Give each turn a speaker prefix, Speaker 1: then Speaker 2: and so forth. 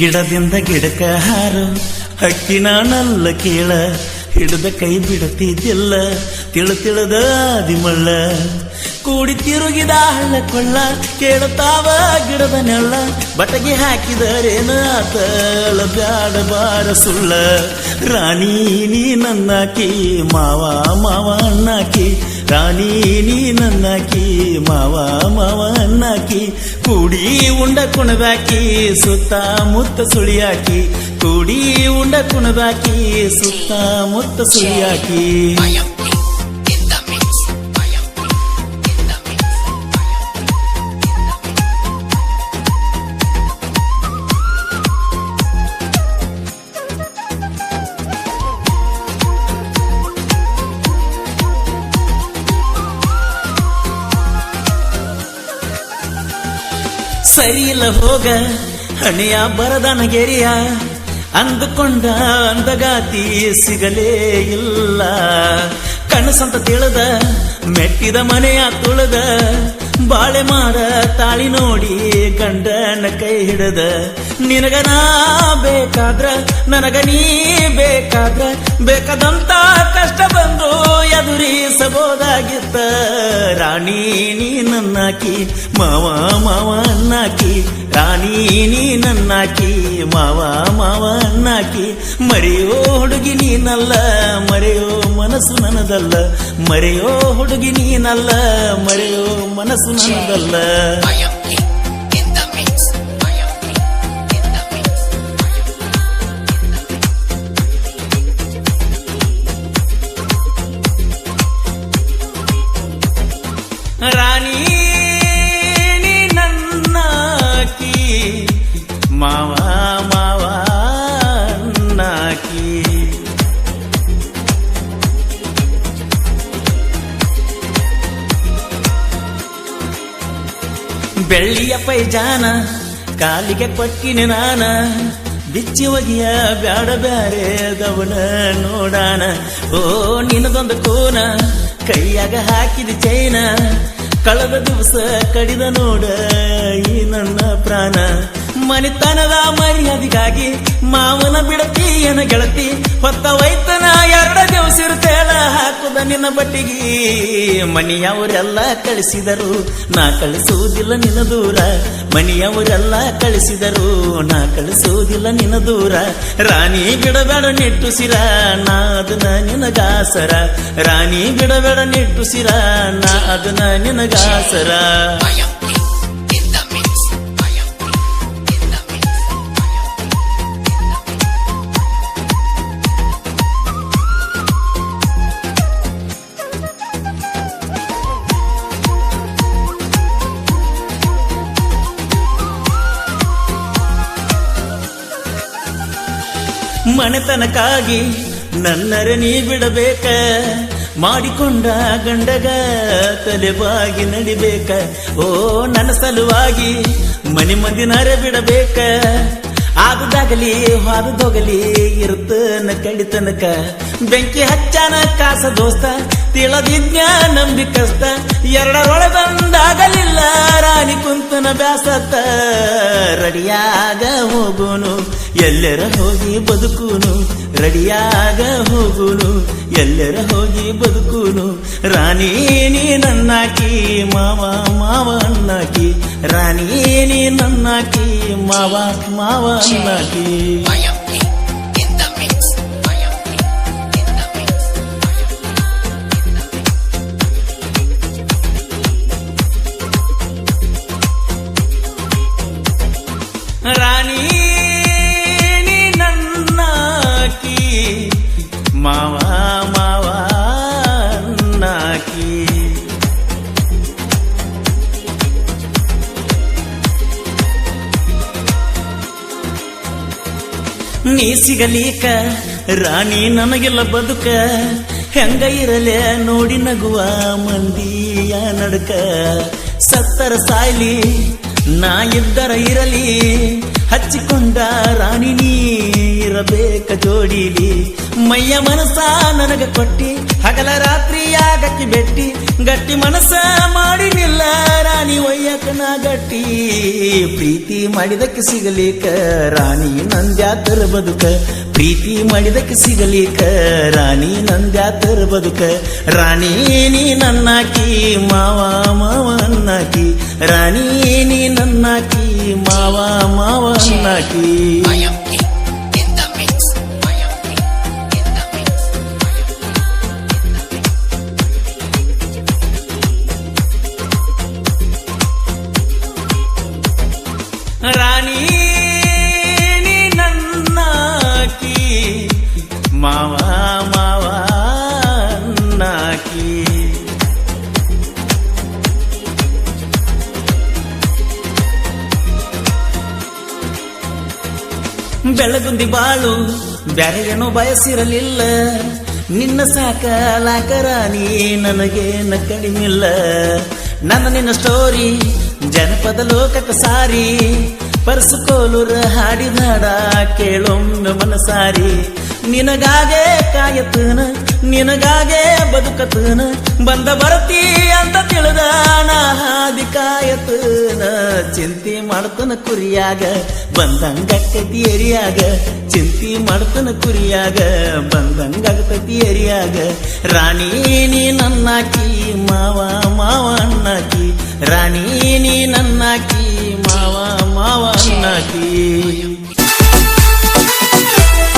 Speaker 1: ಗಿಡದಿಂದ ಗಿಡಕ ಹಾರು ಹಕ್ಕಿ ನಾನಲ್ಲ ಕೇಳ ಹಿಡಿದ ಕೈ ಬಿಡುತ್ತಿದ್ದಿಲ್ಲ ತಿಳಿದ ಆದಿಮಳ್ಳ ಕೂಡಿ ತಿರುಗಿದ ಹಳ್ಳ ಕೊಳ್ಳ ಕೇಳುತ್ತಾವ ಗಿಡದ ನೆಳ್ಳ ಬಟಗಿ ಹಾಕಿದರೇನ ಆತಳ ಬ್ಯಾಡ ಬಾರ ಸುಳ್ಳ ರಾಣಿ ನೀ ನನ್ನಾಕಿ ಮಾವ ಮಾವ ಅಣ್ಣಾಕಿ ರಾಣಿ ನೀ ನನ್ನಾಕಿ ಮಾವ ಮಾವ ಅಣ್ಣಾಕಿ ಕೂಡಿ ಉಂಡ ಕುಣದಾಕಿ ಸುತ್ತ ಮುತ್ತ ಸುಳಿಯಾಕಿ ಕೂಡಿ ಉಂಡ ಕುಣದಾಕಿ ಸುತ್ತ ಮುತ್ತ ಸುಳಿಯಾಕಿ ಸರಿಯಿಲ್ಲ ಹೋಗ ಹಣೆಯ ಬರದನ ಗೆರೆಯ ಅಂದುಕೊಂಡ ಅಂದಗಾತಿ ಸಿಗಲೇ ಇಲ್ಲ ಕನಸಂತ ತಿಳಿದ ಮೆಟ್ಟಿದ ಮನೆಯ ತುಳದ ಬಾಳೆ ಮಾಡ ತಾಳಿ ನೋಡಿ ಗಂಡನ ಕೈ ಹಿಡದ ನಿನಗ ನಾ ಬೇಕಾದ್ರ ನನಗ ನೀ ಬೇಕಾದ್ರ ಬೇಕಾದಂತ ಕಷ್ಟ ಬಂದು ಎದುರಿಸಬಹುದಾಗಿತ್ತ ರಾಣಿ ನೀ ನನ್ನಾಕಿ ಮಾವ ಮಾವ ಅಣ್ಣಾಕಿ ರಾಣಿ ನೀ ನನ್ನಾಕಿ ಮಾವ ಮಾವ ಅಣ್ಣಾಕಿ ಮರೆಯೋ ಹುಡುಗಿ ನೀನಲ್ಲ ಮರೆಯೋ ಮನಸ್ಸು ನನದಲ್ಲ ಮರೆಯೋ ಹುಡುಗಿ ನೀನಲ್ಲ ಮರೆಯೋ ಮನಸ್ಸು ನನದಲ್ಲ ರಾಣಿ ನೀ ನನ್ನಾಕಿ ಮಾವ ಮಾವ ಅಣ್ಣಾಕಿ ಬೆಳ್ಳಿಯ ಪೈಜಾನ ಕಾಲಿಗೆ ಕೊಟ್ಟಿನಿ ನಾನ ಬಿಚ್ಚಿ ಒಗಿಯ ಬ್ಯಾಡ ಬ್ಯಾರೆದವನ ನೋಡಾನ ಓ ನಿನದೊಂದು ಕೋನ ಕೈಯಾಗ ಹಾಕಿದ ಚೈನ ಕಳೆದ ದಿವಸ ಕಡಿದ ನೋಡ ಈ ನನ್ನ ಪ್ರಾಣ ಮನಿತನದ ಮರ್ಯಾದಿಗಾಗಿ ಮಾವನ ಬಿಡತಿ ಏನ ಗೆಳತಿ ಹೊತ್ತ ವೈತನ 2 ದಿವಸ ಇರ್ತೇಳ ಹಾಕುದ ನಿನ್ನ ಬಟ್ಟಿಗೆ ಮನಿಯವರೆಲ್ಲ ಕಳಿಸಿದರು ನಾ ಕಳಿಸುವುದಿಲ್ಲ ನಿನ್ನ ದೂರ ಮನಿಯವರೆಲ್ಲ ಕಳಿಸಿದರು ನಾ ಕಳಿಸುವುದಿಲ್ಲ ನಿನ್ನ ದೂರ ರಾಣಿ ಬಿಡಬೇಡ ನಿಟ್ಟುಸಿರ ನಾ ಅದನ್ನ ನಿನಗಾಸರ ರಾಣಿ ಬಿಡಬೇಡ ನಿಟ್ಟುಸಿರ ನಾ ಅದನ್ನ ನಿನಗಾಸರ ಮನೆತನಕ್ಕಾಗಿ ನನ್ನರೆ ನೀ ಬಿಡಬೇಕ ಮಾಡಿಕೊಂಡ ಗಂಡಗ ತಲೆಬಾಗಿ ನಡಿಬೇಕ ಓ ನನ್ನ ಸಲುವಾಗಿ ಮನೆ ಮಂದಿನರೆ ಬಿಡಬೇಕ ಆದುದಾಗಲಿ ಹಾದುದೋಗಲಿ ಇರುತ್ತನ ಕಡಿತನಕ ಬೆಂಕಿ ಹಚ್ಚಾನ ಕಾಸ ದೋಸ್ತ ತಿಳದಿಜ್ಞ ನಂಬಿಕಸ್ತ 2ರೊಳ ಬಂದಾಗಲಿಲ್ಲ ರಾಣಿ ಕುಂತನ ಬ್ಯಾಸತ್ತ ರಡಿಯಾಗ ಹೋಗುನು ಎಲ್ಲರ ಹೋಗಿ ಬದುಕುನು ರಡಿಯಾಗ ಹೋಗುನು ಎಲ್ಲರ ಹೋಗಿ ಬದುಕುನು ರಾಣಿ ನೀ ನನ್ನಾಕಿ ಮಾವ ಮಾವ ಅಣ್ಣಾಕಿ ರಾಣಿ ನೀ ನನ್ನಾಕಿ ಮಾವ ಮಾವ ಅಣ್ಣಾಕಿ ರಾಣಿ ನೀ ನನ್ನಾಕಿ ಮಾವ ಮಾವ ಅಣ್ಣಾಕಿ ನೀ ಸಿಗಲೀಕ ರಾಣಿ ನನಗೆಲ್ಲ ಬದುಕ ಹೆಂಗ ಇರಲೆ ನೋಡಿ ನಗುವ ಮಂದಿಯ ನಡಕ ಸತ್ತರ ಸಾಯ್ಲಿ ನಾ ಇದ್ದರ ಇರಲಿ ಹಚ್ಚಿಕೊಂಡ ರಾಣಿ ನೀ ಇರಬೇಕ ಜೋಡಿಲಿ ಮೈಯ ಮನಸ ನನಗ ಕೊಟ್ಟಿ ಹಗಲ ರಾತ್ರಿ ಆಗಕ್ಕೆ ಬೆಟ್ಟಿ ಗಟ್ಟಿ ಮನಸ ಮಾಡಿನಿಲ್ಲ ರಾಣಿ ಒಯ್ಯಕನ ಗಟ್ಟಿ ಪ್ರೀತಿ ಮಾಡಿದಕ್ಕೆ ಸಿಗಲಿಕ ರಾಣಿ ನಂದ್ಯಾತರ ಬದುಕ ಪ್ರೀತಿ ಮಾಡಿದಕ್ಕೆ ಸಿಗಲಿಕ ರಾಣಿ ನಂದ್ಯಾತರ ಬದುಕ ರಾಣಿ ನೀ ನನ್ನಾಕಿ ಮಾವ ಮಾವ ಅನ್ನಾಕಿ ರಾಣಿ ನೀ ನನ್ನಾಕಿ ಮಾವ ಮಾವ ಅನ್ನಾಕಿ ರಾಣಿ ನೀ ನನ್ನಾಕಿ ಮಾವ ಮಾವ ಅನ್ನಾಕಿ ಬೆಳಗುಂದಿ ಬಾಳು ಬ್ಯಾರೆ ಏನೋ ಬಯಸಿರಲಿಲ್ಲ ನಿನ್ನ ಸಾಕಲಾಕ ರಾಣಿ ನನಗೇನ ಕಡಿಮಿಲ್ಲ ನನ್ನ ನಿನ್ನ ಸ್ಟೋರಿ ಜನಪದ ಲೋಕಕ್ಕೆ ಸಾರಿ ಪರಸುಕೋಲೂರ ಹಾಡಿದಾಡ ಕೇಳೊಮ್ಮೆ ಮನಸಾರಿ ನಿನಗಾಗೆ ಕಾಯತನ ನಿನಗಾಗೆ ಬದುಕತನ ಬಂದ ಬರ್ತಿ ಅಂತ ತಿಳಿದ ನಾ ಹಾದಿ ಕಾಯತನ ಚಿಂತೆ ಮಾಡ್ತನ ಕುರಿಯಾಗ ಬಂದಂಗಕ್ಕತಿ ಎರಿಯಾಗ ಚಿಂತೆ ಮಾಡ್ತನ ಕುರಿಯಾಗ ಬಂದಂಗಕ್ಕತಿ ಎರಿಯಾಗ ರಾಣಿ ನೀ ನನ್ನಾಕಿ ಮಾವ ಮಾವ ಅನ್ನಾಕಿ ರಾಣಿ ನೀ ನನ್ನಾಕಿ ಮಾವ ಮಾವ ಅನ್ನಾಕಿ